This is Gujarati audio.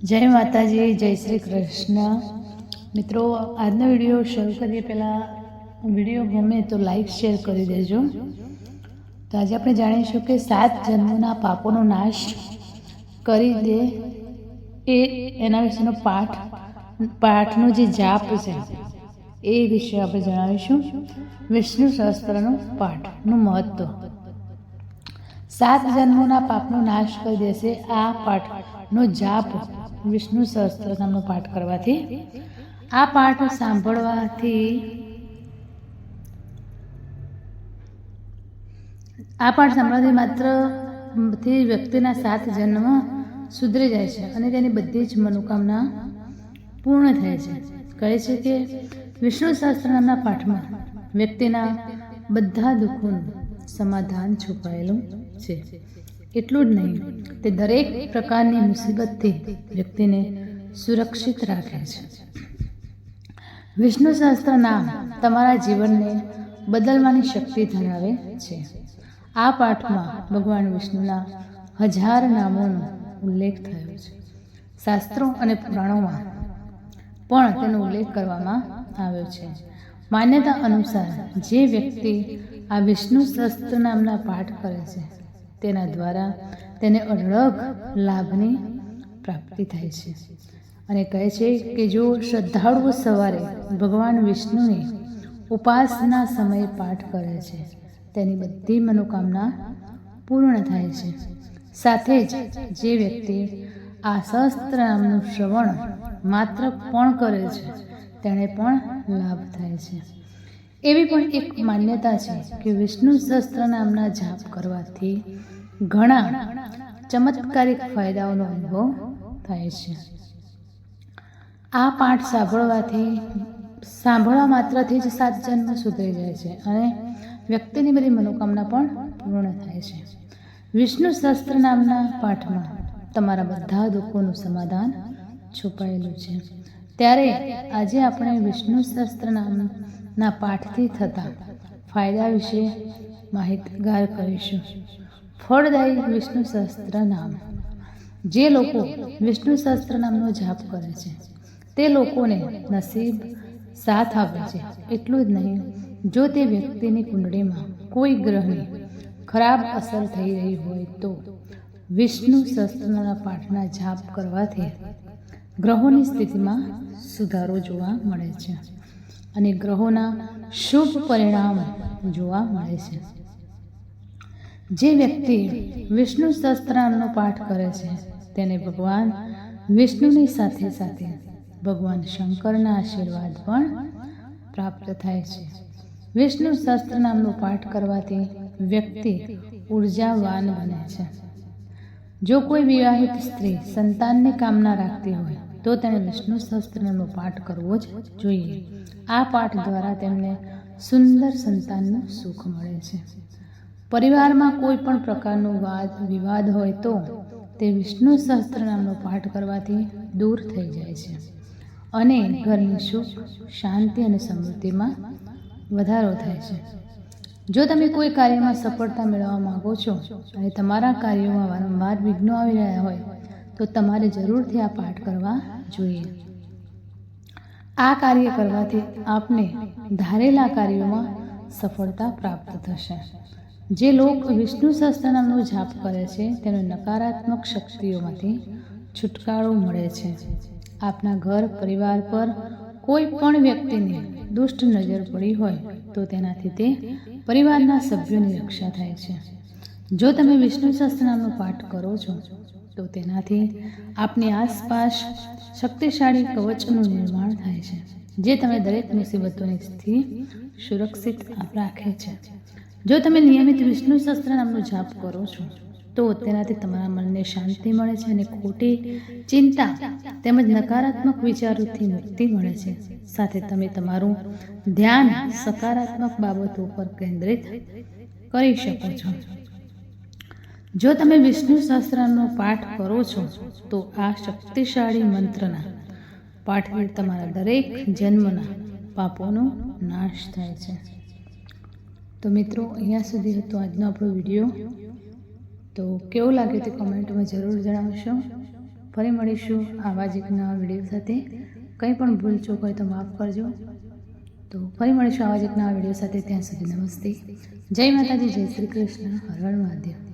જય માતાજી, જય શ્રી કૃષ્ણ. મિત્રો, આજનો વિડીયો શરૂ કરીએ પહેલાં વિડીયો ગમે તો લાઈક શેર કરી દેજો. તો આજે આપણે જાણીશું કે 7 જન્મોના પાપોનો નાશ કરી દે એના વિશેનો પાઠનો જે જાપ છે એ વિશે આપણે જણાવીશું. વિષ્ણુ સહસ્ત્રનો પાઠનું મહત્વ. 7 જન્મોના પાપનો નાશ કરી દેશે આ પાઠનો જાપ વિષ્ણુ સહસ્ત્ર નામનો પાઠ કરવાથી. આ પાઠ સાંભળવાથી માત્ર વ્યક્તિના 7 જન્મ સુધરી જાય છે અને તેની બધી જ મનોકામના પૂર્ણ થાય છે. કહે છે કે વિષ્ણુ સહસ્ત્ર નામના પાઠમાં વ્યક્તિના બધા દુઃખોનું સમાધાન છુપાયેલું છે. એટલું જ નહીં, તે દરેક પ્રકારની મુસીબતથી વ્યક્તિને સુરક્ષિત રાખે છે. વિષ્ણુ સહસ્ત્ર નામ તમારા જીવનને બદલવાની શક્તિ ધરાવે છે. આ પાઠમાં ભગવાન વિષ્ણુના 1000 નામોનો ઉલ્લેખ થયો છે. શાસ્ત્રો અને પુરાણોમાં પણ તેનો ઉલ્લેખ કરવામાં આવ્યો છે. માન્યતા અનુસાર જે વ્યક્તિ આ વિષ્ણુ સહસ્ત્ર નામના પાઠ કરે છે તેના દ્વારા તેને અઢળક લાભની પ્રાપ્તિ થાય છે. અને કહે છે કે જો શ્રદ્ધાળુઓ સવારે ભગવાન વિષ્ણુની ઉપાસના સમયે પાઠ કરે છે તેની બધી મનોકામના પૂર્ણ થાય છે. સાથે જ જે વ્યક્તિ આ સહસ્ત્ર નામનું શ્રવણ માત્ર પણ કરે છે તેને પણ લાભ થાય છે. એવી પણ એક માન્યતા છે કે વિષ્ણુ સહસ્ત્ર નામના જાપ કરવાથી ઘણા ચમત્કારિક ફાયદાઓનો અનુભવ થાય છે. આ પાઠ સાંભળવા માત્રથી જ 7 જન્મ સુધરી જાય છે અને વ્યક્તિની બધી મનોકામના પણ પૂર્ણ થાય છે. વિષ્ણુ સહસ્ત્ર નામના પાઠમાં તમારા બધા દુઃખોનું સમાધાન છુપાયેલું છે. ત્યારે આજે આપણે વિષ્ણુ સહસ્ત્ર નામના પાઠથી થતા ફાયદા વિશે માહિતગાર કરીશું. ફળદાયી વિષ્ણુ સહસ્ત્ર નામ. જે લોકો વિષ્ણુ સહસ્ત્ર નામનો જાપ કરે છે તે લોકોને નસીબ સાથ આપે છે. એટલું જ નહીં, જો તે વ્યક્તિની કુંડળીમાં કોઈ ગ્રહની ખરાબ અસર થઈ રહી હોય તો વિષ્ણુ સહસ્ત્રના પાઠના જાપ કરવાથી ગ્રહોની સ્થિતિમાં સુધારો જોવા મળે છે અને ગ્રહોના શુભ પરિણામ જોવા મળે છે. જે વ્યક્તિ વિષ્ણુ સહસ્ત્રનામનો પાઠ કરે છે તેને ભગવાન વિષ્ણુની સાથે સાથે ભગવાન શંકરના આશીર્વાદ પણ પ્રાપ્ત થાય છે. વિષ્ણુ સહસ્ત્રનામનો પાઠ કરવાથી વ્યક્તિ ઉર્જાવાન બને છે. જો કોઈ વિવાહિત સ્ત્રી સંતાનની કામના રાખતી હોય તો તેણે વિષ્ણુ સહસ્ત્રનામનો પાઠ કરવો જ જોઈએ. આ પાઠ દ્વારા તેમને સુંદર સંતાનનું સુખ મળે છે. પરિવારમાં કોઈ પણ પ્રકારનો વાદ વિવાદ હોય તો તે વિષ્ણુ સહસ્ત્રનામનો પાઠ કરવાથી દૂર થઈ જાય છે અને ઘરની સુખ, શાંતિ અને સમૃદ્ધિમાં વધારો થાય છે. જો તમે કોઈ કાર્યમાં સફળતા મેળવવા માંગો છો અને તમારા કાર્યોમાં વારંવાર વિઘ્નો આવી રહ્યા હોય તો તમારે જરૂરથી આ પાઠ કરવા જોઈએ. આ કાર્ય કરવાથી આપને ધારેલા કાર્યોમાં સફળતા પ્રાપ્ત થશે. જે લોકો વિષ્ણુ સહસ્ત્રનામનો જાપ કરે છે તેને નકારાત્મક શક્તિઓમાંથી છુટકારો મળે છે. આપના ઘર પરિવાર પર કોઈ પણ વ્યક્તિની દુષ્ટ નજર પડી હોય તો તેનાથી તે પરિવારના સભ્યોની રક્ષા થાય છે. જો તમે વિષ્ણુ સહસ્ત્રનામનો પાઠ કરો છો તો તેનાથી આપની આસપાસ શક્તિશાળી કવચનું નિર્માણ થાય છે જે તમે દરેક મુસીબતોથી સુરક્ષિત રાખે છે. જો તમે નિયમિત વિષ્ણુ સહસ્ત્રનામનો જાપ કરો છો તો તેનાથી તમારા મનને શાંતિ મળે છે અને ખોટી ચિંતા તેમજ નકારાત્મક વિચારોથી મુક્તિ મળે છે. સાથે તમે તમારું ધ્યાન સકારાત્મક બાબતો પર કેન્દ્રિત કરી શકો છો. જો તમે વિષ્ણુ સહસ્ત્રનામનો પાઠ કરો છો તો આ શક્તિશાળી મંત્રના પાઠથી તમારા દરેક જન્મના પાપોનો નાશ થાય છે. તો મિત્રો, અહીંયા સુધી હતો આજનો આપણો વિડીયો. તો કેવું લાગે તે કમેન્ટમાં જરૂર જણાવશો. ફરી મળીશું આવા જ એક નવા વિડીયો સાથે. કંઈ પણ ભૂલચૂક હોય તો માફ કરજો. તો ફરી મળીશું આવા જ એક નવા વિડીયો સાથે. ત્યાં સુધી નમસ્તે, જય માતાજી, જય શ્રી કૃષ્ણ, હર હર મહાદેવ.